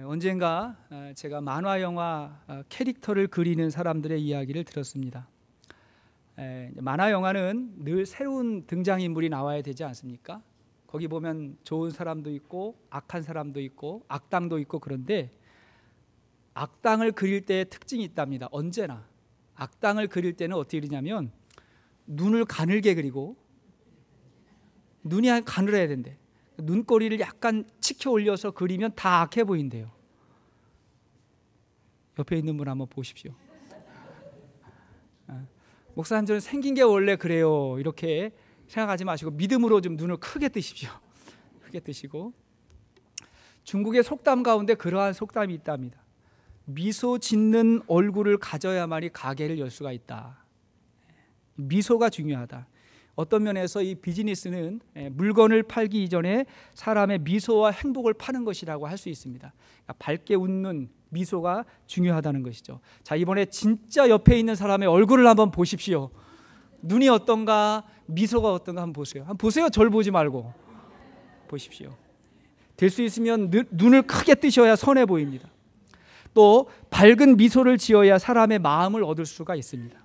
언젠가 제가 만화 영화 캐릭터를 그리는 사람들의 이야기를 들었습니다. 만화 영화는 늘 새로운 등장인물이 나와야 되지 않습니까? 거기 보면 좋은 사람도 있고 악한 사람도 있고 악당도 있고, 그런데 악당을 그릴 때의 특징이 있답니다. 언제나 악당을 그릴 때는 어떻게 그리냐면 눈을 가늘게 그리고, 눈이 가늘어야 된대. 눈꼬리를 약간 치켜 올려서 그리면 다 악해 보인대요. 옆에 있는 분 한번 보십시오. 목사님, 저는 생긴 게 원래 그래요, 이렇게 생각하지 마시고 믿음으로 좀 눈을 크게 뜨십시오. 크게 뜨시고. 중국의 속담 가운데 그러한 속담이 있답니다. 미소 짓는 얼굴을 가져야만이 가게를 열 수가 있다. 미소가 중요하다. 어떤 면에서 이 비즈니스는 물건을 팔기 이전에 사람의 미소와 행복을 파는 것이라고 할 수 있습니다. 밝게 웃는 미소가 중요하다는 것이죠. 자, 이번에 진짜 옆에 있는 사람의 얼굴을 한번 보십시오. 눈이 어떤가, 미소가 어떤가 한번 보세요. 한번 보세요. 절 보지 말고 보십시오. 될 수 있으면 눈을 크게 뜨셔야 선해 보입니다. 또 밝은 미소를 지어야 사람의 마음을 얻을 수가 있습니다.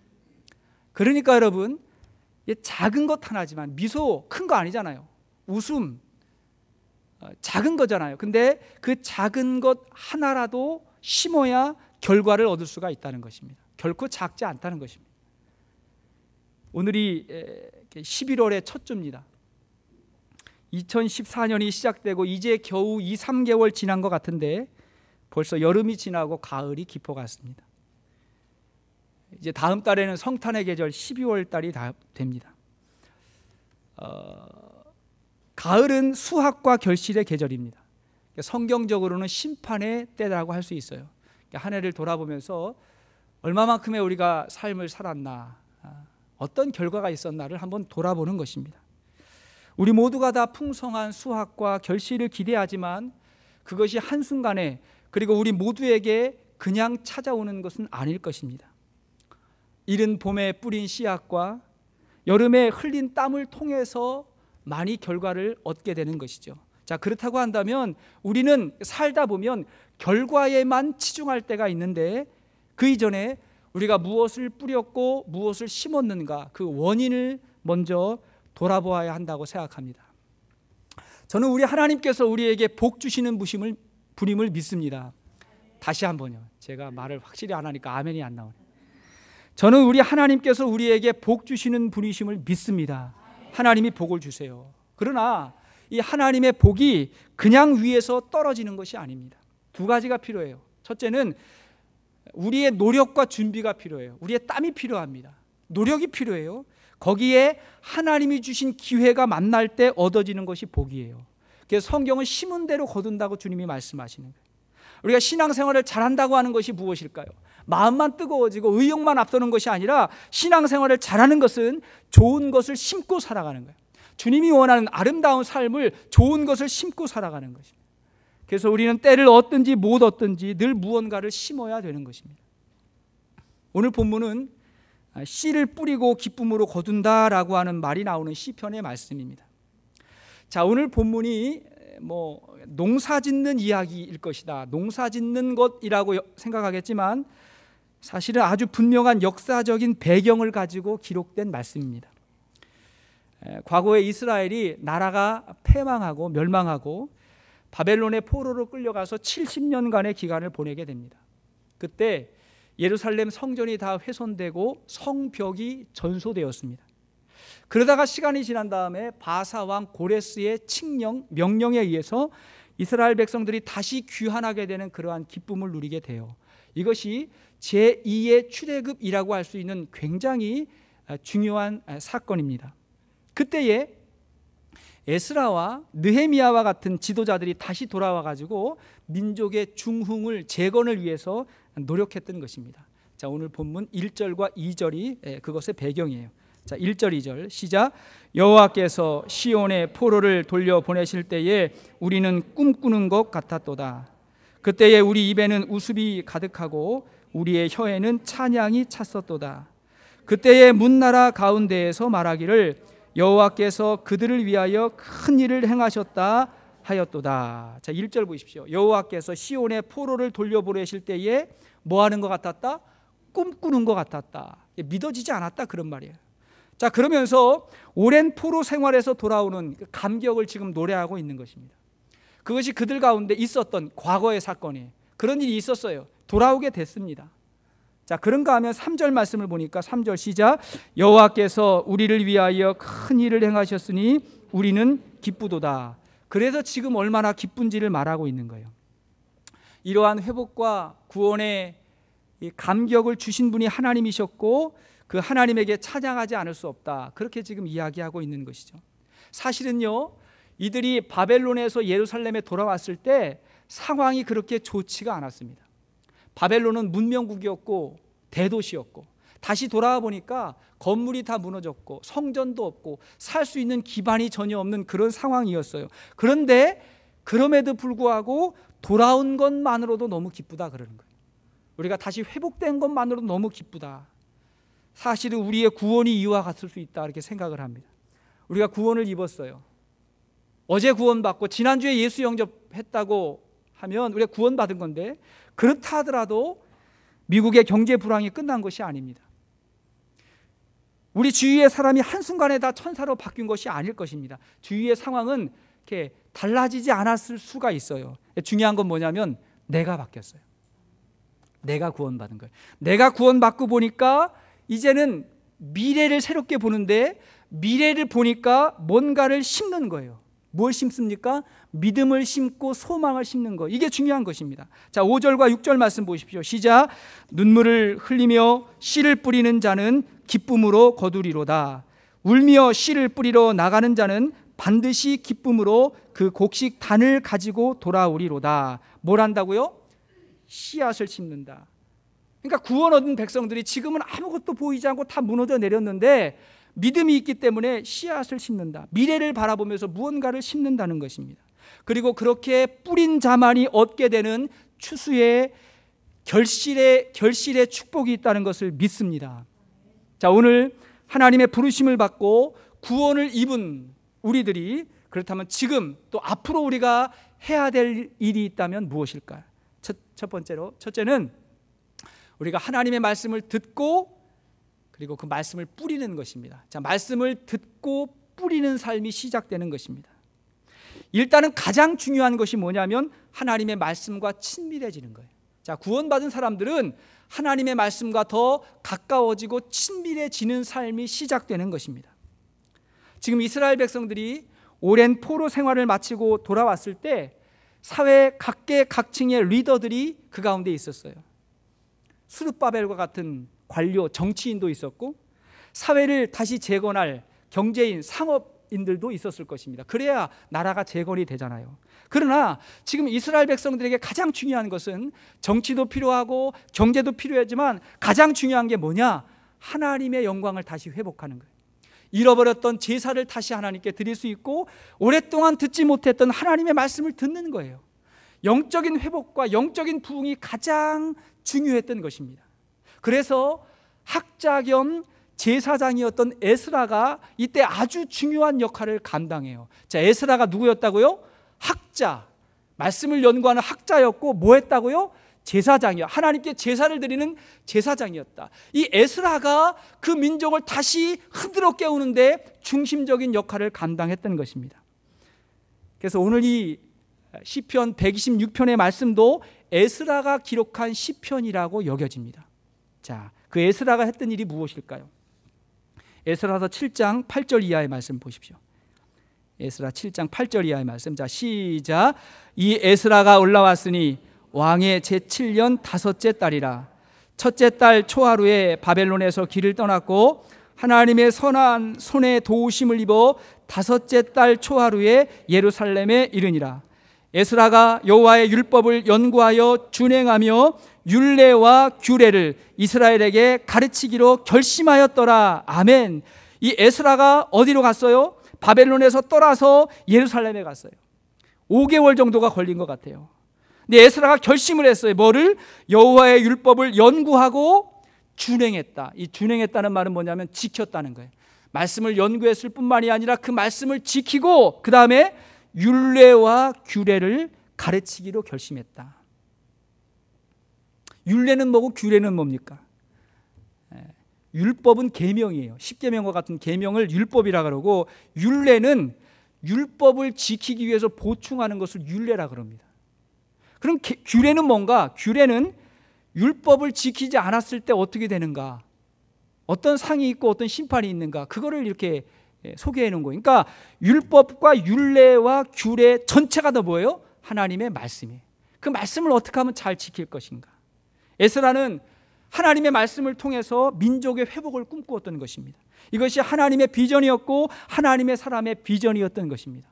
그러니까 여러분, 작은 것 하나지만, 미소 큰 거 아니잖아요. 웃음 작은 거잖아요. 근데 그 작은 것 하나라도 심어야 결과를 얻을 수가 있다는 것입니다. 결코 작지 않다는 것입니다. 오늘이 11월의 첫 주입니다. 2014년이 시작되고 이제 겨우 2-3개월 지난 것 같은데 벌써 여름이 지나고 가을이 깊어갔습니다. 이제 다음 달에는 성탄의 계절 12월 달이 다 됩니다. 가을은 수학과 결실의 계절입니다. 성경적으로는 심판의 때라고 할 수 있어요. 한 해를 돌아보면서 얼마만큼의 우리가 삶을 살았나, 어떤 결과가 있었나를 한번 돌아보는 것입니다. 우리 모두가 다 풍성한 수학과 결실을 기대하지만 그것이 한순간에, 그리고 우리 모두에게 그냥 찾아오는 것은 아닐 것입니다. 이른 봄에 뿌린 씨앗과 여름에 흘린 땀을 통해서 많이 결과를 얻게 되는 것이죠. 자, 그렇다고 한다면 우리는 살다 보면 결과에만 치중할 때가 있는데 그 이전에 우리가 무엇을 뿌렸고 무엇을 심었는가, 그 원인을 먼저 돌아보아야 한다고 생각합니다. 저는 우리 하나님께서 우리에게 복 주시는 분임을 믿습니다. 다시 한번요. 제가 말을 확실히 안 하니까 아멘이 안 나오네. 저는 우리 하나님께서 우리에게 복 주시는 분이심을 믿습니다. 하나님이 복을 주세요. 그러나 이 하나님의 복이 그냥 위에서 떨어지는 것이 아닙니다. 두 가지가 필요해요. 첫째는 우리의 노력과 준비가 필요해요. 우리의 땀이 필요합니다. 노력이 필요해요. 거기에 하나님이 주신 기회가 만날 때 얻어지는 것이 복이에요. 그래서 성경은 심은 대로 거둔다고 주님이 말씀하시는 거예요. 우리가 신앙생활을 잘한다고 하는 것이 무엇일까요? 마음만 뜨거워지고 의욕만 앞서는 것이 아니라 신앙생활을 잘하는 것은 좋은 것을 심고 살아가는 거예요. 주님이 원하는 아름다운 삶을, 좋은 것을 심고 살아가는 것입니다. 그래서 우리는 때를 얻든지 못 얻든지 늘 무언가를 심어야 되는 것입니다. 오늘 본문은 씨를 뿌리고 기쁨으로 거둔다라고 하는 말이 나오는 시편의 말씀입니다. 자, 오늘 본문이 농사 짓는 이야기일 것이다, 농사 짓는 것이라고 생각하겠지만 사실은 아주 분명한 역사적인 배경을 가지고 기록된 말씀입니다. 과거에 이스라엘이 나라가 패망하고 멸망하고 바벨론의 포로로 끌려가서 70년간의 기간을 보내게 됩니다. 그때 예루살렘 성전이 다 훼손되고 성벽이 전소되었습니다. 그러다가 시간이 지난 다음에 바사 왕 고레스의 명령에 의해서 이스라엘 백성들이 다시 귀환하게 되는 그러한 기쁨을 누리게 돼요. 이것이 제2의 출애굽이라고 할 수 있는 굉장히 중요한 사건입니다. 그때에 에스라와 느헤미야와 같은 지도자들이 다시 돌아와 가지고 민족의 중흥을, 재건을 위해서 노력했던 것입니다. 자, 오늘 본문 1절과 2절이 그것의 배경이에요. 자, 1절 2절 시작. 여호와께서 시온의 포로를 돌려보내실 때에 우리는 꿈꾸는 것 같았도다. 그때에 우리 입에는 웃음이 가득하고 우리의 혀에는 찬양이 찼었도다. 그때에 문나라 가운데에서 말하기를 여호와께서 그들을 위하여 큰 일을 행하셨다 하였도다. 자, 1절 보십시오. 여호와께서 시온의 포로를 돌려보내실 때에 뭐 하는 것 같았다? 꿈꾸는 것 같았다. 믿어지지 않았다, 그런 말이에요. 자, 그러면서 오랜 포로 생활에서 돌아오는 그 감격을 지금 노래하고 있는 것입니다. 그것이 그들 가운데 있었던 과거의 사건이에요. 그런 일이 있었어요. 돌아오게 됐습니다. 자, 그런가 하면 3절 말씀을 보니까 3절 시작. 여호와께서 우리를 위하여 큰 일을 행하셨으니 우리는 기쁘도다. 그래서 지금 얼마나 기쁜지를 말하고 있는 거예요. 이러한 회복과 구원의 감격을 주신 분이 하나님이셨고 그 하나님에게 찬양하지 않을 수 없다. 그렇게 지금 이야기하고 있는 것이죠. 사실은요, 이들이 바벨론에서 예루살렘에 돌아왔을 때 상황이 그렇게 좋지가 않았습니다. 바벨론은 문명국이었고 대도시였고 다시 돌아와 보니까 건물이 다 무너졌고 성전도 없고 살 수 있는 기반이 전혀 없는 그런 상황이었어요. 그런데 그럼에도 불구하고 돌아온 것만으로도 너무 기쁘다 그러는 거예요. 우리가 다시 회복된 것만으로도 너무 기쁘다. 사실은 우리의 구원이 이와 같을 수 있다 이렇게 생각을 합니다. 우리가 구원을 입었어요. 어제 구원받고 지난주에 예수 영접했다고 하면 우리가 구원받은 건데, 그렇다 하더라도 미국의 경제 불황이 끝난 것이 아닙니다. 우리 주위의 사람이 한순간에 다 천사로 바뀐 것이 아닐 것입니다. 주위의 상황은 이렇게 달라지지 않았을 수가 있어요. 중요한 건 뭐냐면 내가 바뀌었어요. 내가 구원받은 거예요. 내가 구원받고 보니까 이제는 미래를 새롭게 보는데, 미래를 보니까 뭔가를 심는 거예요. 뭘 심습니까? 믿음을 심고 소망을 심는 것. 이게 중요한 것입니다. 자, 5절과 6절 말씀 보십시오. 시작. 눈물을 흘리며 씨를 뿌리는 자는 기쁨으로 거두리로다. 울며 씨를 뿌리러 나가는 자는 반드시 기쁨으로 그 곡식 단을 가지고 돌아오리로다. 뭘 한다고요? 씨앗을 심는다. 그러니까 구원 얻은 백성들이 지금은 아무것도 보이지 않고 다 무너져 내렸는데 믿음이 있기 때문에 씨앗을 심는다. 미래를 바라보면서 무언가를 심는다는 것입니다. 그리고 그렇게 뿌린 자만이 얻게 되는 추수의 결실의 축복이 있다는 것을 믿습니다. 자, 오늘 하나님의 부르심을 받고 구원을 입은 우리들이 그렇다면 지금 또 앞으로 우리가 해야 될 일이 있다면 무엇일까요? 첫 번째로, 첫째는 우리가 하나님의 말씀을 듣고 그리고 그 말씀을 뿌리는 것입니다. 자, 말씀을 듣고 뿌리는 삶이 시작되는 것입니다. 일단은 가장 중요한 것이 뭐냐면 하나님의 말씀과 친밀해지는 거예요. 자, 구원받은 사람들은 하나님의 말씀과 더 가까워지고 친밀해지는 삶이 시작되는 것입니다. 지금 이스라엘 백성들이 오랜 포로 생활을 마치고 돌아왔을 때 사회 각계각층의 리더들이 그 가운데 있었어요. 스룹바벨과 같은 관료, 정치인도 있었고 사회를 다시 재건할 경제인, 상업인들도 있었을 것입니다. 그래야 나라가 재건이 되잖아요. 그러나 지금 이스라엘 백성들에게 가장 중요한 것은 정치도 필요하고 경제도 필요하지만 가장 중요한 게 뭐냐? 하나님의 영광을 다시 회복하는 거예요. 잃어버렸던 제사를 다시 하나님께 드릴 수 있고 오랫동안 듣지 못했던 하나님의 말씀을 듣는 거예요. 영적인 회복과 영적인 부흥이 가장 중요했던 것입니다. 그래서 학자 겸 제사장이었던 에스라가 이때 아주 중요한 역할을 감당해요. 자, 에스라가 누구였다고요? 학자, 말씀을 연구하는 학자였고 뭐 했다고요? 제사장이요. 하나님께 제사를 드리는 제사장이었다. 이 에스라가 그 민족을 다시 흔들어 깨우는데 중심적인 역할을 감당했던 것입니다. 그래서 오늘 이 시편 126편의 말씀도 에스라가 기록한 시편이라고 여겨집니다. 자, 그 에스라가 했던 일이 무엇일까요? 에스라서 7장 8절 이하의 말씀 보십시오. 에스라 7장 8절 이하의 말씀. 자, 시작. 이 에스라가 올라왔으니 왕의 제7년 다섯째 달이라. 첫째 달 초하루에 바벨론에서 길을 떠났고 하나님의 선한 손에 도우심을 입어 다섯째 달 초하루에 예루살렘에 이르니라. 에스라가 여호와의 율법을 연구하여 준행하며 율례와 규례를 이스라엘에게 가르치기로 결심하였더라. 아멘. 이 에스라가 어디로 갔어요? 바벨론에서 떠나서 예루살렘에 갔어요. 5개월 정도가 걸린 것 같아요. 근데 에스라가 결심을 했어요. 뭐를? 여호와의 율법을 연구하고 준행했다. 이 준행했다는 말은 뭐냐면 지켰다는 거예요. 말씀을 연구했을 뿐만이 아니라 그 말씀을 지키고 그 다음에 율례와 규례를 가르치기로 결심했다. 율례는 뭐고 규례는 뭡니까? 율법은 계명이에요. 십계명과 같은 계명을 율법이라 그러고, 율례는 율법을 지키기 위해서 보충하는 것을 율례라 그럽니다. 그럼 규례는 뭔가? 규례는 율법을 지키지 않았을 때 어떻게 되는가, 어떤 상이 있고 어떤 심판이 있는가, 그거를 이렇게 소개해 놓은 거예요. 그러니까 율법과 율례와 규례 전체가 다 뭐예요? 하나님의 말씀이에요. 그 말씀을 어떻게 하면 잘 지킬 것인가. 에스라는 하나님의 말씀을 통해서 민족의 회복을 꿈꾸었던 것입니다. 이것이 하나님의 비전이었고 하나님의 사람의 비전이었던 것입니다.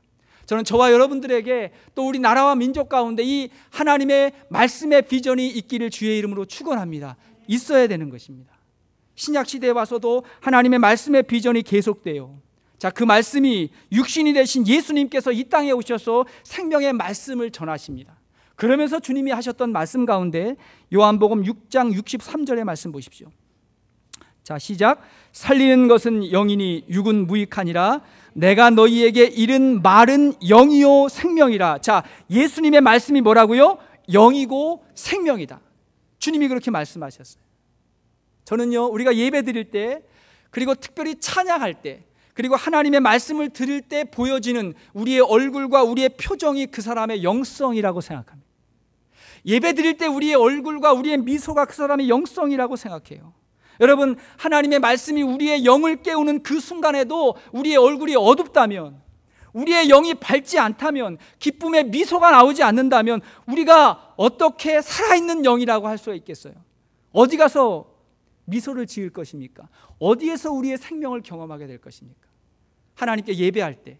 저는 저와 여러분들에게 또 우리 나라와 민족 가운데 이 하나님의 말씀의 비전이 있기를 주의 이름으로 축원합니다. 있어야 되는 것입니다. 신약 시대에 와서도 하나님의 말씀의 비전이 계속돼요. 자, 그 말씀이 육신이 되신 예수님께서 이 땅에 오셔서 생명의 말씀을 전하십니다. 그러면서 주님이 하셨던 말씀 가운데 요한복음 6장 63절의 말씀 보십시오. 자, 시작. 살리는 것은 영이니 육은 무익하니라. 내가 너희에게 이른 말은 영이요 생명이라. 자, 예수님의 말씀이 뭐라고요? 영이고 생명이다. 주님이 그렇게 말씀하셨어요. 저는요, 우리가 예배 드릴 때, 그리고 특별히 찬양할 때, 그리고 하나님의 말씀을 들을 때 보여지는 우리의 얼굴과 우리의 표정이 그 사람의 영성이라고 생각합니다. 예배 드릴 때 우리의 얼굴과 우리의 미소가 그 사람의 영성이라고 생각해요. 여러분, 하나님의 말씀이 우리의 영을 깨우는 그 순간에도 우리의 얼굴이 어둡다면, 우리의 영이 밝지 않다면, 기쁨의 미소가 나오지 않는다면 우리가 어떻게 살아있는 영이라고 할 수가 있겠어요? 어디 가서 미소를 지을 것입니까? 어디에서 우리의 생명을 경험하게 될 것입니까? 하나님께 예배할 때,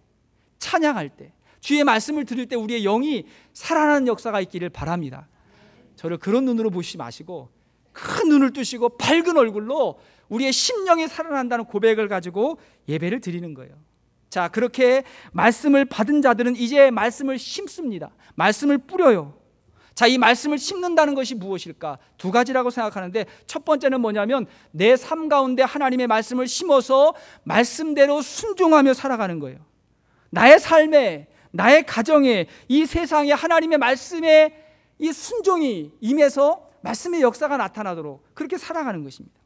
찬양할 때, 주의 말씀을 들을 때 우리의 영이 살아나는 역사가 있기를 바랍니다. 저를 그런 눈으로 보시지 마시고 큰 눈을 뜨시고 밝은 얼굴로 우리의 심령이 살아난다는 고백을 가지고 예배를 드리는 거예요. 자, 그렇게 말씀을 받은 자들은 이제 말씀을 심습니다. 말씀을 뿌려요. 자, 이 말씀을 심는다는 것이 무엇일까? 두 가지라고 생각하는데, 첫 번째는 뭐냐면 내 삶 가운데 하나님의 말씀을 심어서 말씀대로 순종하며 살아가는 거예요. 나의 삶에, 나의 가정에, 이 세상에 하나님의 말씀에 이 순종이 임해서 말씀의 역사가 나타나도록 그렇게 살아가는 것입니다.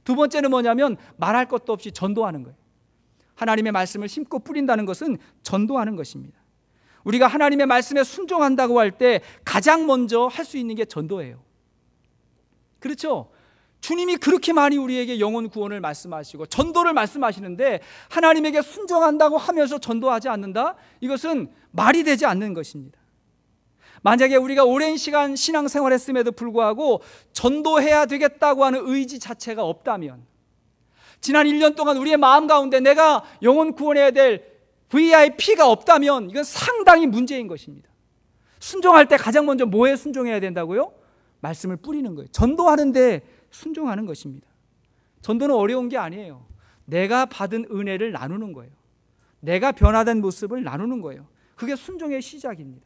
두 번째는 뭐냐면 말할 것도 없이 전도하는 거예요. 하나님의 말씀을 심고 뿌린다는 것은 전도하는 것입니다. 우리가 하나님의 말씀에 순종한다고 할 때 가장 먼저 할 수 있는 게 전도예요. 그렇죠? 주님이 그렇게 많이 우리에게 영혼 구원을 말씀하시고 전도를 말씀하시는데 하나님에게 순종한다고 하면서 전도하지 않는다? 이것은 말이 되지 않는 것입니다. 만약에 우리가 오랜 시간 신앙생활 했음에도 불구하고 전도해야 되겠다고 하는 의지 자체가 없다면, 지난 1년 동안 우리의 마음 가운데 내가 영혼 구원해야 될 VIP가 없다면 이건 상당히 문제인 것입니다. 순종할 때 가장 먼저 뭐에 순종해야 된다고요? 말씀을 뿌리는 거예요. 전도하는데 순종하는 것입니다. 전도는 어려운 게 아니에요. 내가 받은 은혜를 나누는 거예요. 내가 변화된 모습을 나누는 거예요. 그게 순종의 시작입니다.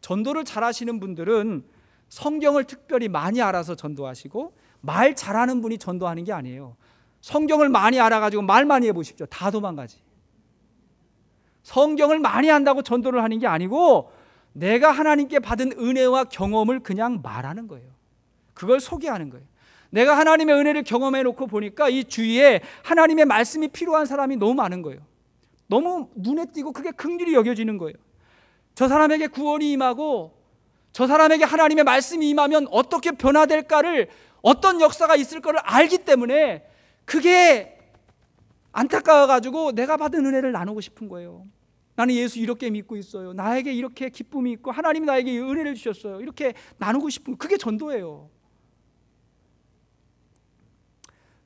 전도를 잘하시는 분들은 성경을 특별히 많이 알아서 전도하시고, 말 잘하는 분이 전도하는 게 아니에요. 성경을 많이 알아가지고 말 많이 해보십시오. 다 도망가지. 성경을 많이 안다고 전도를 하는 게 아니고 내가 하나님께 받은 은혜와 경험을 그냥 말하는 거예요. 그걸 소개하는 거예요. 내가 하나님의 은혜를 경험해 놓고 보니까 이 주위에 하나님의 말씀이 필요한 사람이 너무 많은 거예요. 너무 눈에 띄고 그게 긍휼히 여겨지는 거예요. 저 사람에게 구원이 임하고 저 사람에게 하나님의 말씀이 임하면 어떻게 변화될까를, 어떤 역사가 있을 거를 알기 때문에 그게 안타까워가지고 내가 받은 은혜를 나누고 싶은 거예요. 나는 예수 이렇게 믿고 있어요. 나에게 이렇게 기쁨이 있고 하나님이 나에게 은혜를 주셨어요. 이렇게 나누고 싶은, 그게 전도예요.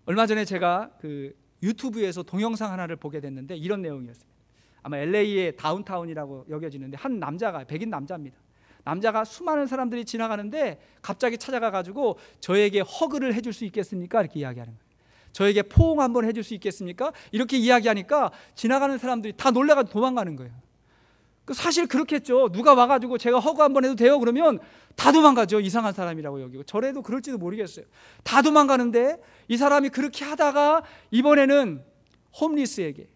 얼마 전에 제가 그 유튜브에서 동영상 하나를 보게 됐는데 이런 내용이었어요. 아마 LA의 다운타운이라고 여겨지는데 한 남자가, 백인 남자입니다. 남자가 수많은 사람들이 지나가는데 갑자기 찾아가가지고 저에게 허그를 해줄 수 있겠습니까? 이렇게 이야기하는 거예요. 저에게 포옹 한번 해줄 수 있겠습니까? 이렇게 이야기하니까 지나가는 사람들이 다 놀라가지고 도망가는 거예요. 사실 그렇겠죠. 누가 와가지고 제가 허그 한번 해도 돼요? 그러면 다 도망가죠. 이상한 사람이라고 여기고. 저래도 그럴지도 모르겠어요. 다 도망가는데 이 사람이 그렇게 하다가 이번에는 홈리스에게,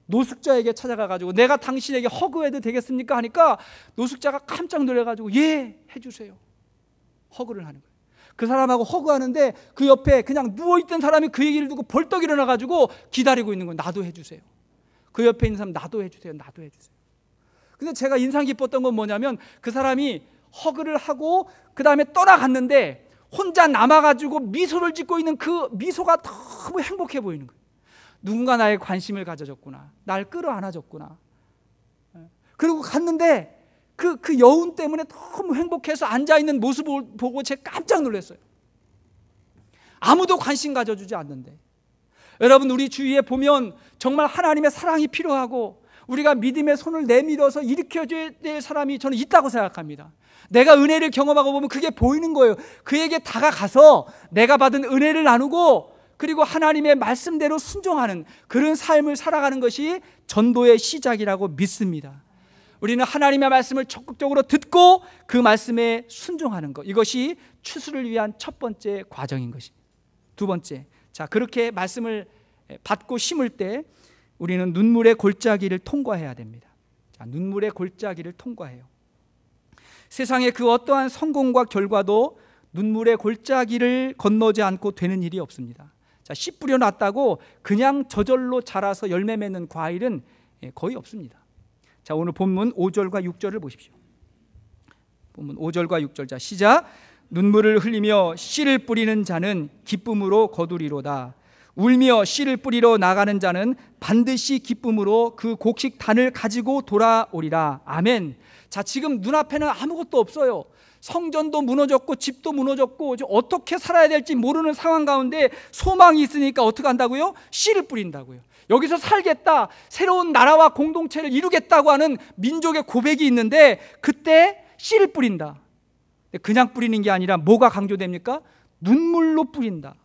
노숙자에게 찾아가가지고 내가 당신에게 허그해도 되겠습니까? 하니까 노숙자가 깜짝 놀라가지고 예, 해주세요. 허그를 하는 거예요. 그 사람하고 허그하는데 그 옆에 그냥 누워있던 사람이 그 얘기를 듣고 벌떡 일어나가지고 기다리고 있는 거예요. 나도 해주세요. 그 옆에 있는 사람 나도 해주세요. 나도 해주세요. 근데 제가 인상 깊었던 건 뭐냐면 그 사람이 허그를 하고 그 다음에 떠나갔는데 혼자 남아가지고 미소를 짓고 있는 그 미소가 너무 행복해 보이는 거예요. 누군가 나의 관심을 가져줬구나. 날 끌어안아줬구나. 그리고 갔는데 그 여운 때문에 너무 행복해서 앉아있는 모습을 보고 제가 깜짝 놀랐어요. 아무도 관심 가져주지 않는데. 여러분, 우리 주위에 보면 정말 하나님의 사랑이 필요하고 우리가 믿음의 손을 내밀어서 일으켜줘야 될 사람이 저는 있다고 생각합니다. 내가 은혜를 경험하고 보면 그게 보이는 거예요. 그에게 다가가서 내가 받은 은혜를 나누고 그리고 하나님의 말씀대로 순종하는 그런 삶을 살아가는 것이 전도의 시작이라고 믿습니다. 우리는 하나님의 말씀을 적극적으로 듣고 그 말씀에 순종하는 것, 이것이 추수를 위한 첫 번째 과정인 것입니다. 두 번째, 자, 그렇게 말씀을 받고 심을 때 우리는 눈물의 골짜기를 통과해야 됩니다. 자, 눈물의 골짜기를 통과해요. 세상의 그 어떠한 성공과 결과도 눈물의 골짜기를 건너지 않고 되는 일이 없습니다. 자, 씨 뿌려놨다고 그냥 저절로 자라서 열매 맺는 과일은 거의 없습니다. 자, 오늘 본문 5절과 6절을 보십시오. 본문 5절과 6절, 자, 시작. 눈물을 흘리며 씨를 뿌리는 자는 기쁨으로 거두리로다. 울며 씨를 뿌리러 나가는 자는 반드시 기쁨으로 그 곡식단을 가지고 돌아오리라. 아멘. 자, 지금 눈앞에는 아무것도 없어요. 성전도 무너졌고 집도 무너졌고 어떻게 살아야 될지 모르는 상황 가운데 소망이 있으니까 어떻게 한다고요? 씨를 뿌린다고요. 여기서 살겠다, 새로운 나라와 공동체를 이루겠다고 하는 민족의 고백이 있는데 그때 씨를 뿌린다. 그냥 뿌리는 게 아니라 뭐가 강조됩니까? 눈물로 뿌린다.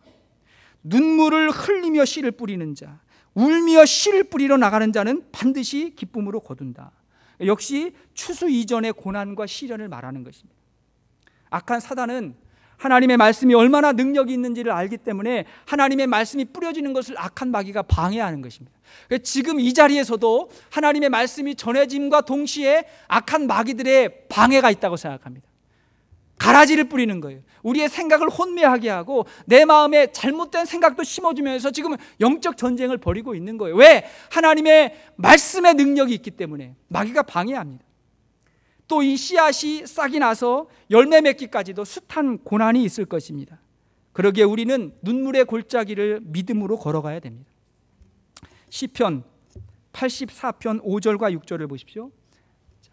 눈물을 흘리며 씨를 뿌리는 자, 울며 씨를 뿌리러 나가는 자는 반드시 기쁨으로 거둔다. 역시 추수 이전의 고난과 시련을 말하는 것입니다. 악한 사단은 하나님의 말씀이 얼마나 능력이 있는지를 알기 때문에 하나님의 말씀이 뿌려지는 것을 악한 마귀가 방해하는 것입니다. 지금 이 자리에서도 하나님의 말씀이 전해짐과 동시에 악한 마귀들의 방해가 있다고 생각합니다. 가라지를 뿌리는 거예요. 우리의 생각을 혼미하게 하고 내 마음에 잘못된 생각도 심어주면서 지금 영적 전쟁을 벌이고 있는 거예요. 왜? 하나님의 말씀의 능력이 있기 때문에 마귀가 방해합니다. 또 이 씨앗이 싹이 나서 열매 맺기까지도 숱한 고난이 있을 것입니다. 그러기에 우리는 눈물의 골짜기를 믿음으로 걸어가야 됩니다. 시편 84편 5절과 6절을 보십시오.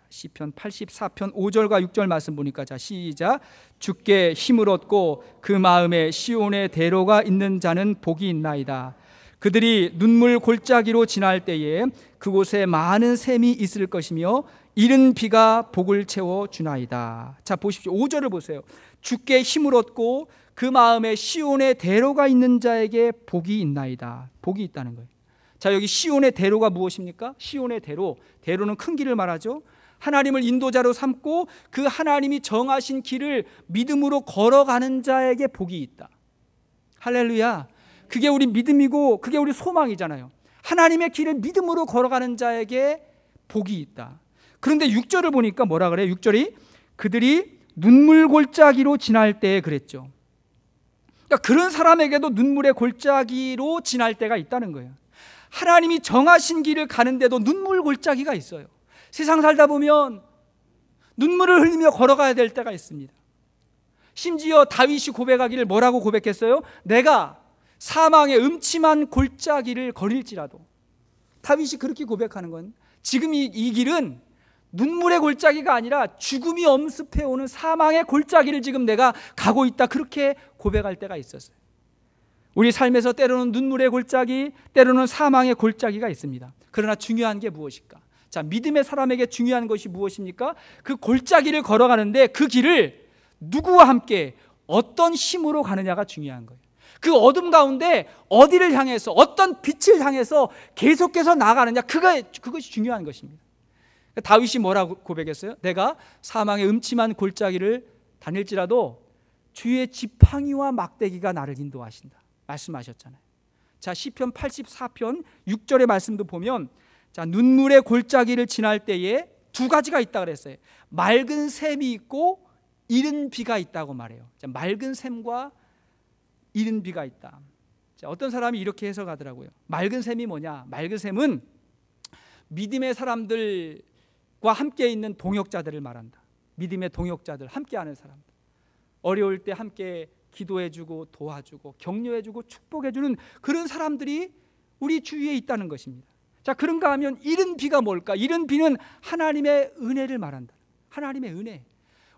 시편 84편 5절과 6절 말씀 보니까, 자, 시작. 주께 힘을 얻고 그 마음에 시온의 대로가 있는 자는 복이 있나이다. 그들이 눈물 골짜기로 지날 때에 그곳에 많은 샘이 있을 것이며 이른 비가 복을 채워 주나이다. 자, 보십시오. 5절을 보세요. 주께 힘을 얻고 그 마음에 시온의 대로가 있는 자에게 복이 있나이다. 복이 있다는 거예요. 자, 여기 시온의 대로가 무엇입니까? 시온의 대로, 대로는 큰 길을 말하죠. 하나님을 인도자로 삼고 그 하나님이 정하신 길을 믿음으로 걸어가는 자에게 복이 있다. 할렐루야. 그게 우리 믿음이고 그게 우리 소망이잖아요. 하나님의 길을 믿음으로 걸어가는 자에게 복이 있다. 그런데 6절을 보니까 뭐라 그래요? 6절이 그들이 눈물 골짜기로 지날 때에 그랬죠. 그러니까 그런 사람에게도 눈물의 골짜기로 지날 때가 있다는 거예요. 하나님이 정하신 길을 가는데도 눈물 골짜기가 있어요. 세상 살다 보면 눈물을 흘리며 걸어가야 될 때가 있습니다. 심지어 다윗이 고백하기를 뭐라고 고백했어요? 내가 사망의 음침한 골짜기를 걸을지라도. 다윗이 그렇게 고백하는 건 지금 이 길은 눈물의 골짜기가 아니라 죽음이 엄습해오는 사망의 골짜기를 지금 내가 가고 있다, 그렇게 고백할 때가 있었어요. 우리 삶에서 때로는 눈물의 골짜기, 때로는 사망의 골짜기가 있습니다. 그러나 중요한 게 무엇일까? 자, 믿음의 사람에게 중요한 것이 무엇입니까? 그 골짜기를 걸어가는데 그 길을 누구와 함께 어떤 힘으로 가느냐가 중요한 거예요. 그 어둠 가운데 어디를 향해서, 어떤 빛을 향해서 계속해서 나아가느냐, 그것이 중요한 것입니다. 다윗이 뭐라고 고백했어요? 내가 사망의 음침한 골짜기를 다닐지라도 주의 지팡이와 막대기가 나를 인도하신다 말씀하셨잖아요. 자, 시편 84편 6절의 말씀도 보면 자, 눈물의 골짜기를 지날 때에 두 가지가 있다 그랬어요. 맑은 샘이 있고 이른 비가 있다고 말해요. 자, 맑은 샘과 이른 비가 있다. 자, 어떤 사람이 이렇게 해석하더라고요. 맑은 샘이 뭐냐? 맑은 샘은 믿음의 사람들과 함께 있는 동역자들을 말한다. 믿음의 동역자들, 함께하는 사람들. 어려울 때 함께 기도해주고 도와주고 격려해주고 축복해주는 그런 사람들이 우리 주위에 있다는 것입니다. 자, 그런가 하면 이른 비가 뭘까? 이른 비는 하나님의 은혜를 말한다. 하나님의 은혜.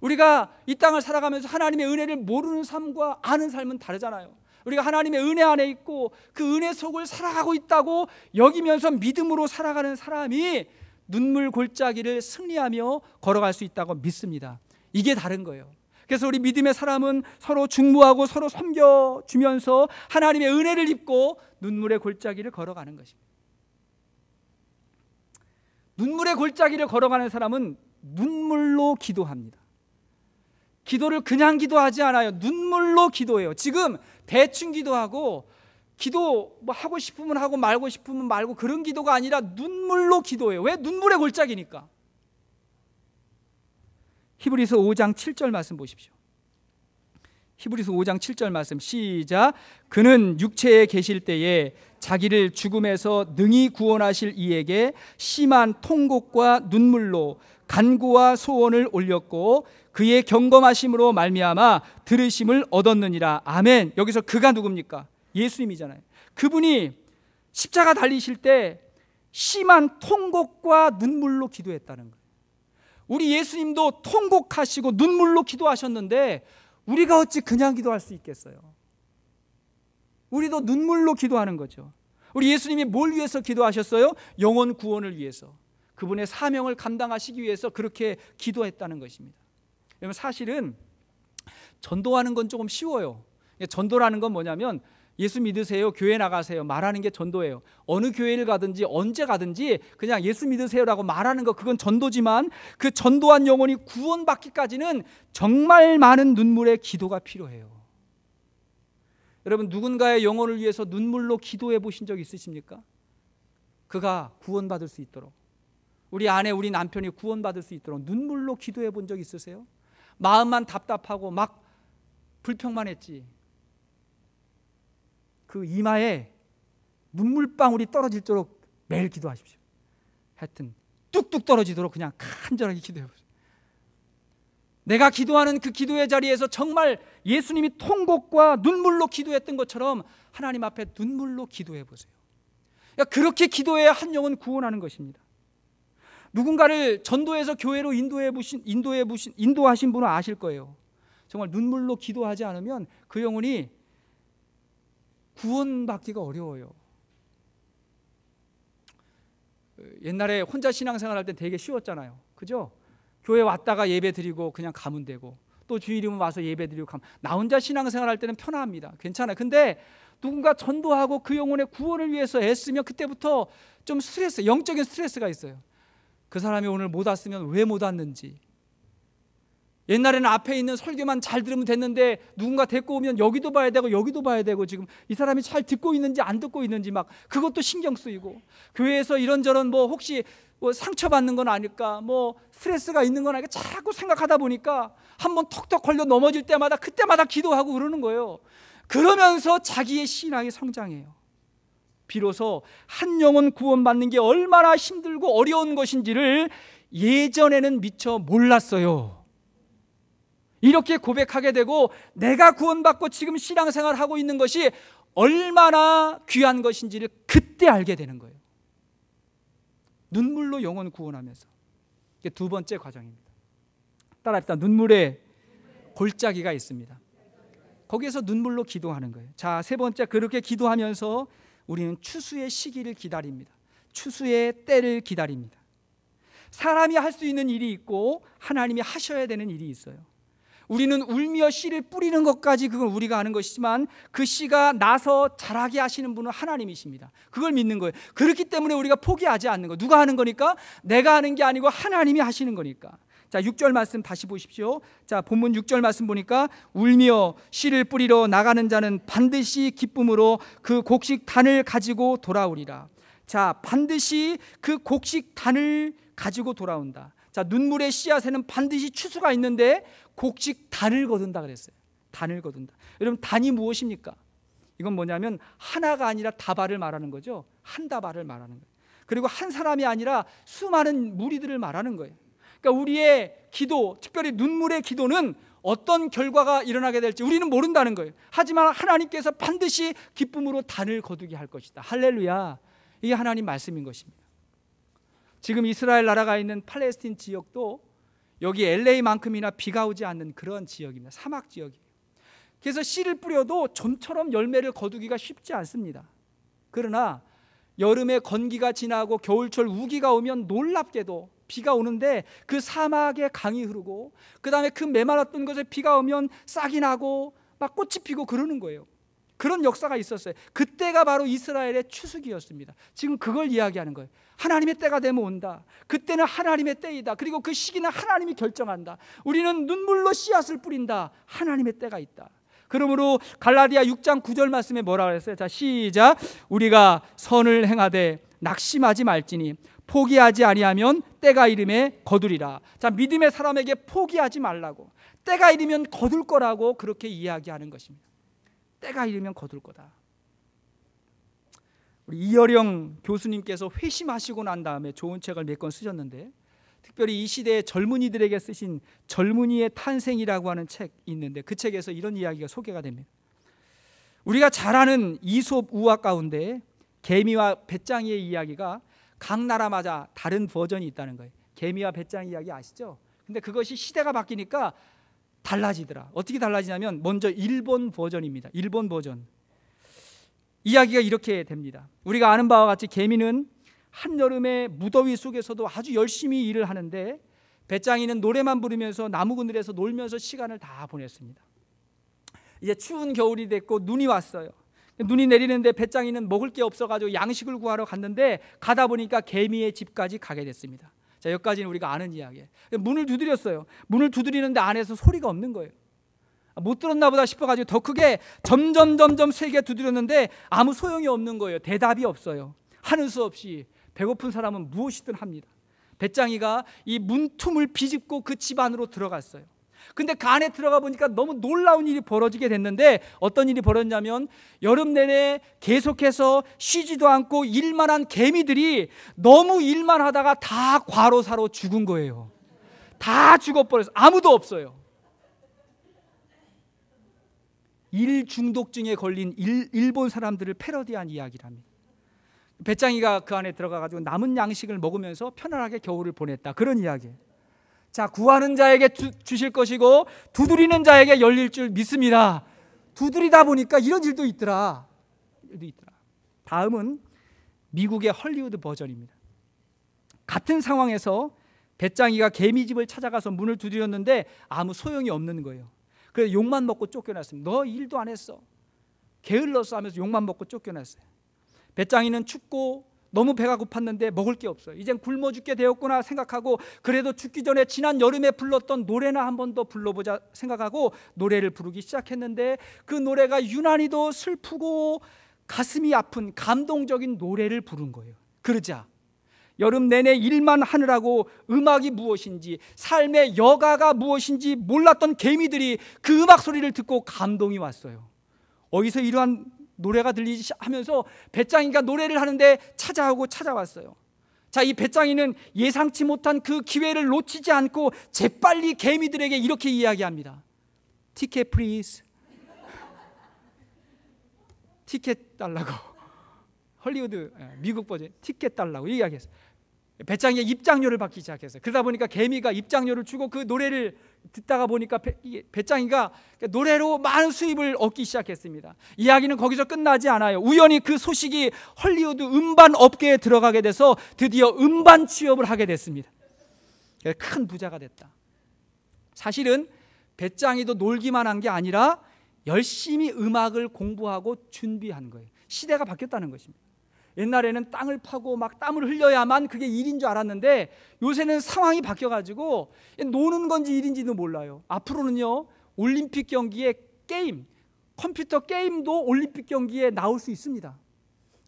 우리가 이 땅을 살아가면서 하나님의 은혜를 모르는 삶과 아는 삶은 다르잖아요. 우리가 하나님의 은혜 안에 있고 그 은혜 속을 살아가고 있다고 여기면서 믿음으로 살아가는 사람이 눈물 골짜기를 승리하며 걸어갈 수 있다고 믿습니다. 이게 다른 거예요. 그래서 우리 믿음의 사람은 서로 중보하고 서로 섬겨주면서 하나님의 은혜를 입고 눈물의 골짜기를 걸어가는 것입니다. 눈물의 골짜기를 걸어가는 사람은 눈물로 기도합니다. 기도를 그냥 기도하지 않아요. 눈물로 기도해요. 지금 대충 기도하고 기도 뭐 하고 싶으면 하고 말고 싶으면 말고 그런 기도가 아니라 눈물로 기도해요. 왜? 눈물의 골짜기니까. 히브리서 5장 7절 말씀 보십시오. 히브리서 5장 7절 말씀 시작. 그는 육체에 계실 때에 자기를 죽음에서 능히 구원하실 이에게 심한 통곡과 눈물로 간구와 소원을 올렸고 그의 경검하심으로 말미암아 들으심을 얻었느니라. 아멘. 여기서 그가 누굽니까? 예수님이잖아요. 그분이 십자가 달리실 때 심한 통곡과 눈물로 기도했다는 거예요. 우리 예수님도 통곡하시고 눈물로 기도하셨는데 우리가 어찌 그냥 기도할 수 있겠어요? 우리도 눈물로 기도하는 거죠. 우리 예수님이 뭘 위해서 기도하셨어요? 영혼 구원을 위해서. 그분의 사명을 감당하시기 위해서 그렇게 기도했다는 것입니다. 여러분, 사실은 전도하는 건 조금 쉬워요. 전도라는 건 뭐냐면 예수 믿으세요, 교회 나가세요 말하는 게 전도예요. 어느 교회를 가든지 언제 가든지 그냥 예수 믿으세요라고 말하는 거, 그건 전도지만 그 전도한 영혼이 구원받기까지는 정말 많은 눈물의 기도가 필요해요. 여러분, 누군가의 영혼을 위해서 눈물로 기도해 보신 적 있으십니까? 그가 구원받을 수 있도록, 우리 아내 우리 남편이 구원받을 수 있도록 눈물로 기도해 본 적 있으세요? 마음만 답답하고 막 불평만 했지 그 이마에 눈물방울이 떨어질도록 매일 기도하십시오. 하여튼 뚝뚝 떨어지도록 그냥 간절하게 기도해보세요. 내가 기도하는 그 기도의 자리에서 정말 예수님이 통곡과 눈물로 기도했던 것처럼 하나님 앞에 눈물로 기도해보세요. 그렇게 기도해야 한 영혼 구원하는 것입니다. 누군가를 전도해서 교회로 인도하신 분은 아실 거예요. 정말 눈물로 기도하지 않으면 그 영혼이 구원받기가 어려워요. 옛날에 혼자 신앙생활 할 때 되게 쉬웠잖아요. 그죠? 교회 왔다가 예배 드리고 그냥 가면 되고, 또 주일이면 와서 예배 드리고 가면, 나 혼자 신앙생활 할 때는 편합니다. 괜찮아요. 근데 누군가 전도하고 그 영혼의 구원을 위해서 애쓰면 그때부터 좀 스트레스, 영적인 스트레스가 있어요. 그 사람이 오늘 못 왔으면 왜 못 왔는지, 옛날에는 앞에 있는 설교만 잘 들으면 됐는데 누군가 데리고 오면 여기도 봐야 되고 여기도 봐야 되고, 지금 이 사람이 잘 듣고 있는지 안 듣고 있는지 막 그것도 신경 쓰이고, 교회에서 이런저런 뭐 혹시 뭐 상처받는 건 아닐까, 뭐 스트레스가 있는 건 아닐까 자꾸 생각하다 보니까 한번 턱턱 걸려 넘어질 때마다 그때마다 기도하고 그러는 거예요. 그러면서 자기의 신앙이 성장해요. 비로소 한 영혼 구원받는 게 얼마나 힘들고 어려운 것인지를 예전에는 미처 몰랐어요. 이렇게 고백하게 되고 내가 구원받고 지금 신앙생활하고 있는 것이 얼마나 귀한 것인지를 그때 알게 되는 거예요. 눈물로 영혼 구원하면서. 이게 두 번째 과정입니다. 따라합시다. 눈물의 골짜기가 있습니다. 거기에서 눈물로 기도하는 거예요. 자, 세 번째, 그렇게 기도하면서 우리는 추수의 시기를 기다립니다. 추수의 때를 기다립니다. 사람이 할 수 있는 일이 있고 하나님이 하셔야 되는 일이 있어요. 우리는 울며 씨를 뿌리는 것까지 그건 우리가 아는 것이지만 그 씨가 나서 자라게 하시는 분은 하나님이십니다. 그걸 믿는 거예요. 그렇기 때문에 우리가 포기하지 않는 거예요. 누가 하는 거니까? 내가 하는 게 아니고 하나님이 하시는 거니까. 자, 6절 말씀 다시 보십시오. 자, 본문 6절 말씀 보니까 울며 씨를 뿌리러 나가는 자는 반드시 기쁨으로 그 곡식 단을 가지고 돌아오리라. 자, 반드시 그 곡식단을 가지고 돌아온다. 자, 눈물의 씨앗에는 반드시 추수가 있는데 곡식단을 거둔다 그랬어요. 단을 거둔다. 여러분, 단이 무엇입니까? 이건 뭐냐면 하나가 아니라 다발을 말하는 거죠. 한 다발을 말하는 거예요. 그리고 한 사람이 아니라 수많은 무리들을 말하는 거예요. 그러니까 우리의 기도, 특별히 눈물의 기도는 어떤 결과가 일어나게 될지 우리는 모른다는 거예요. 하지만 하나님께서 반드시 기쁨으로 단을 거두게 할 것이다. 할렐루야. 이게 하나님 말씀인 것입니다. 지금 이스라엘 나라가 있는 팔레스틴 지역도 여기 LA만큼이나 비가 오지 않는 그런 지역입니다. 사막 지역이에요. 그래서 씨를 뿌려도 좀처럼 열매를 거두기가 쉽지 않습니다. 그러나 여름에 건기가 지나고 겨울철 우기가 오면 놀랍게도 비가 오는데 그 사막에 강이 흐르고 그 다음에 그 메말랐던 곳에 비가 오면 싹이 나고 막 꽃이 피고 그러는 거예요. 그런 역사가 있었어요. 그때가 바로 이스라엘의 추수기였습니다. 지금 그걸 이야기하는 거예요. 하나님의 때가 되면 온다. 그때는 하나님의 때이다. 그리고 그 시기는 하나님이 결정한다. 우리는 눈물로 씨앗을 뿌린다. 하나님의 때가 있다. 그러므로 갈라디아 6장 9절 말씀에 뭐라고 했어요? 자, 시작. 우리가 선을 행하되 낙심하지 말지니 포기하지 아니하면 때가 이름에 거두리라. 자, 믿음의 사람에게 포기하지 말라고, 때가 이르면 거둘 거라고 그렇게 이야기하는 것입니다. 때가 이르면 거둘 거다. 우리 이어령 교수님께서 회심하시고 난 다음에 좋은 책을 몇 권 쓰셨는데, 특별히 이 시대의 젊은이들에게 쓰신 젊은이의 탄생이라고 하는 책이 있는데 그 책에서 이런 이야기가 소개가 됩니다. 우리가 잘 아는 이솝 우화 가운데 개미와 배짱이의 이야기가 각 나라마다 다른 버전이 있다는 거예요. 개미와 배짱이 이야기 아시죠? 근데 그것이 시대가 바뀌니까 달라지더라. 어떻게 달라지냐면 먼저 일본 버전입니다. 일본 버전. 이야기가 이렇게 됩니다. 우리가 아는 바와 같이 개미는 한여름의 무더위 속에서도 아주 열심히 일을 하는데 배짱이는 노래만 부르면서 나무 그늘에서 놀면서 시간을 다 보냈습니다. 이제 추운 겨울이 됐고 눈이 왔어요. 눈이 내리는데 배짱이는 먹을 게 없어가지고 양식을 구하러 갔는데 가다 보니까 개미의 집까지 가게 됐습니다. 자, 여기까지는 우리가 아는 이야기예요. 문을 두드렸어요. 문을 두드리는데 안에서 소리가 없는 거예요. 못 들었나 보다 싶어가지고 더 크게 점점 세게 두드렸는데 아무 소용이 없는 거예요. 대답이 없어요. 하는 수 없이 배고픈 사람은 무엇이든 합니다. 배짱이가 이 문틈을 비집고 그 집 안으로 들어갔어요. 근데 그 안에 들어가 보니까 너무 놀라운 일이 벌어지게 됐는데 어떤 일이 벌어졌냐면 여름 내내 계속해서 쉬지도 않고 일만 한 개미들이 너무 일만 하다가 다 과로사로 죽은 거예요. 다 죽어버렸어요. 아무도 없어요. 일 중독증에 걸린 일본 사람들을 패러디한 이야기랍니다. 배짱이가 그 안에 들어가가지고 남은 양식을 먹으면서 편안하게 겨울을 보냈다. 그런 이야기예요. 자, 구하는 자에게 주실 것이고 두드리는 자에게 열릴 줄 믿습니다. 두드리다 보니까 이런 일도 있더라. 다음은 미국의 헐리우드 버전입니다. 같은 상황에서 배짱이가 개미집을 찾아가서 문을 두드렸는데 아무 소용이 없는 거예요. 그래서 욕만 먹고 쫓겨났습니다. 너 일도 안 했어. 게을렀어 하면서 욕만 먹고 쫓겨났어요. 배짱이는 춥고 너무 배가 고팠는데 먹을 게 없어요. 이젠 굶어 죽게 되었구나 생각하고 그래도 죽기 전에 지난 여름에 불렀던 노래나 한 번 더 불러보자 생각하고 노래를 부르기 시작했는데 그 노래가 유난히도 슬프고 가슴이 아픈 감동적인 노래를 부른 거예요. 그러자 여름 내내 일만 하느라고 음악이 무엇인지 삶의 여가가 무엇인지 몰랐던 개미들이 그 음악 소리를 듣고 감동이 왔어요. 어디서 이러한 노래가 들리지 하면서 배짱이가 노래를 하는데 찾아왔어요. 자, 이 배짱이는 예상치 못한 그 기회를 놓치지 않고 재빨리 개미들에게 이렇게 이야기합니다. 티켓 플리즈. 티켓 달라고. 헐리우드 미국 버전 티켓 달라고 이야기했어요. 배짱이가 입장료를 받기 시작했어요. 그러다 보니까 개미가 입장료를 주고 그 노래를 듣다가 보니까 배짱이가 노래로 많은 수입을 얻기 시작했습니다. 이야기는 거기서 끝나지 않아요. 우연히 그 소식이 헐리우드 음반 업계에 들어가게 돼서 드디어 음반 취업을 하게 됐습니다. 큰 부자가 됐다. 사실은 배짱이도 놀기만 한 게 아니라 열심히 음악을 공부하고 준비한 거예요. 시대가 바뀌었다는 것입니다. 옛날에는 땅을 파고 막 땀을 흘려야만 그게 일인 줄 알았는데 요새는 상황이 바뀌어가지고 노는 건지 일인지도 몰라요. 앞으로는요 올림픽 경기에 게임, 컴퓨터 게임도 올림픽 경기에 나올 수 있습니다.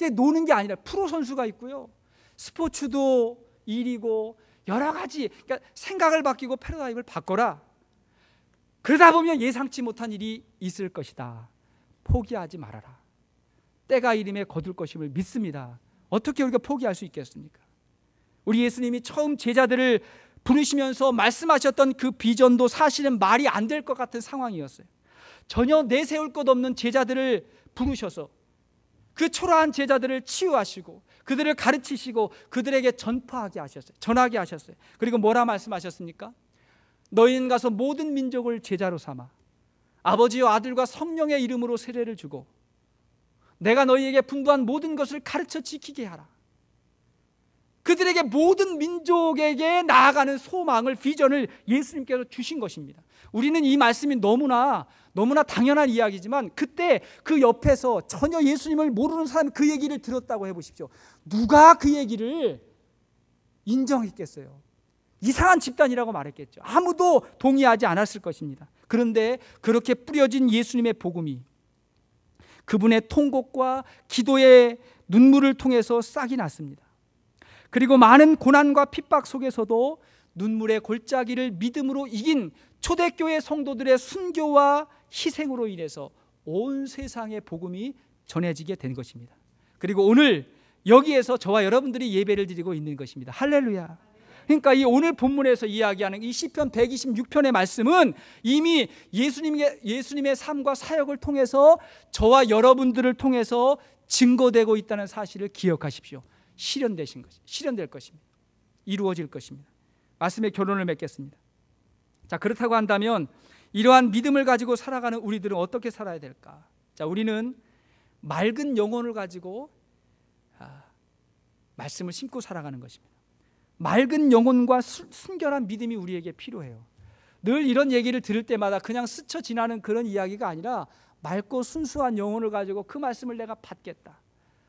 근데 노는 게 아니라 프로 선수가 있고요. 스포츠도 일이고 여러 가지, 그러니까 생각을 바뀌고 패러다임을 바꿔라. 그러다 보면 예상치 못한 일이 있을 것이다. 포기하지 말아라. 때가 이름에 거둘 것임을 믿습니다. 어떻게 우리가 포기할 수 있겠습니까? 우리 예수님이 처음 제자들을 부르시면서 말씀하셨던 그 비전도 사실은 말이 안 될 것 같은 상황이었어요. 전혀 내세울 것 없는 제자들을 부르셔서 그 초라한 제자들을 치유하시고 그들을 가르치시고 그들에게 전파하게 하셨어요. 전하게 하셨어요. 그리고 뭐라 말씀하셨습니까? 너희는 가서 모든 민족을 제자로 삼아 아버지와 아들과 성령의 이름으로 세례를 주고 내가 너희에게 분부한 모든 것을 가르쳐 지키게 하라. 그들에게 모든 민족에게 나아가는 소망을, 비전을 예수님께서 주신 것입니다. 우리는 이 말씀이 너무나 당연한 이야기지만 그때 그 옆에서 전혀 예수님을 모르는 사람이 그 얘기를 들었다고 해보십시오. 누가 그 얘기를 인정했겠어요? 이상한 집단이라고 말했겠죠. 아무도 동의하지 않았을 것입니다. 그런데 그렇게 뿌려진 예수님의 복음이 그분의 통곡과 기도의 눈물을 통해서 싹이 났습니다. 그리고 많은 고난과 핍박 속에서도 눈물의 골짜기를 믿음으로 이긴 초대교회 성도들의 순교와 희생으로 인해서 온 세상의 복음이 전해지게 된 것입니다. 그리고 오늘 여기에서 저와 여러분들이 예배를 드리고 있는 것입니다. 할렐루야. 그러니까 이 오늘 본문에서 이야기하는 이 시편 126편의 말씀은 이미 예수님의 삶과 사역을 통해서 저와 여러분들을 통해서 증거되고 있다는 사실을 기억하십시오. 실현될 것입니다. 이루어질 것입니다. 말씀의 결론을 맺겠습니다. 자, 그렇다고 한다면 이러한 믿음을 가지고 살아가는 우리들은 어떻게 살아야 될까? 자, 우리는 맑은 영혼을 가지고 말씀을 심고 살아가는 것입니다. 맑은 영혼과 순결한 믿음이 우리에게 필요해요. 늘 이런 얘기를 들을 때마다 그냥 스쳐 지나는 그런 이야기가 아니라 맑고 순수한 영혼을 가지고 그 말씀을 내가 받겠다.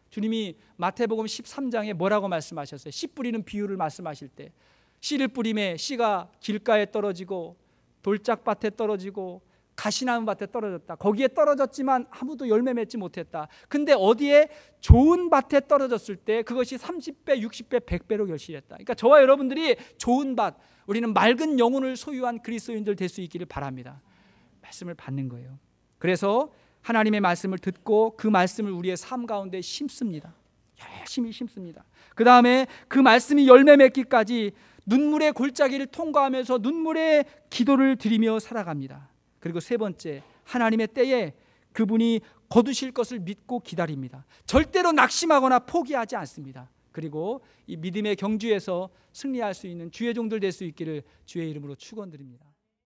주님이 마태복음 13장에 뭐라고 말씀하셨어요? 씨 뿌리는 비유를 말씀하실 때 씨를 뿌림에 씨가 길가에 떨어지고 돌짝밭에 떨어지고 가시나무 밭에 떨어졌다. 거기에 떨어졌지만 아무도 열매 맺지 못했다. 근데 어디에 좋은 밭에 떨어졌을 때 그것이 30배, 60배, 100배로 결실했다. 그러니까 저와 여러분들이 좋은 밭, 우리는 맑은 영혼을 소유한 그리스도인들 될 수 있기를 바랍니다. 말씀을 받는 거예요. 그래서 하나님의 말씀을 듣고 그 말씀을 우리의 삶 가운데 심습니다. 열심히 심습니다. 그 다음에 그 말씀이 열매 맺기까지 눈물의 골짜기를 통과하면서 눈물의 기도를 드리며 살아갑니다. 그리고 세 번째, 하나님의 때에 그분이 거두실 것을 믿고 기다립니다. 절대로 낙심하거나 포기하지 않습니다. 그리고 이 믿음의 경주에서 승리할 수 있는 주의 종들 될 수 있기를 주의 이름으로 축원드립니다.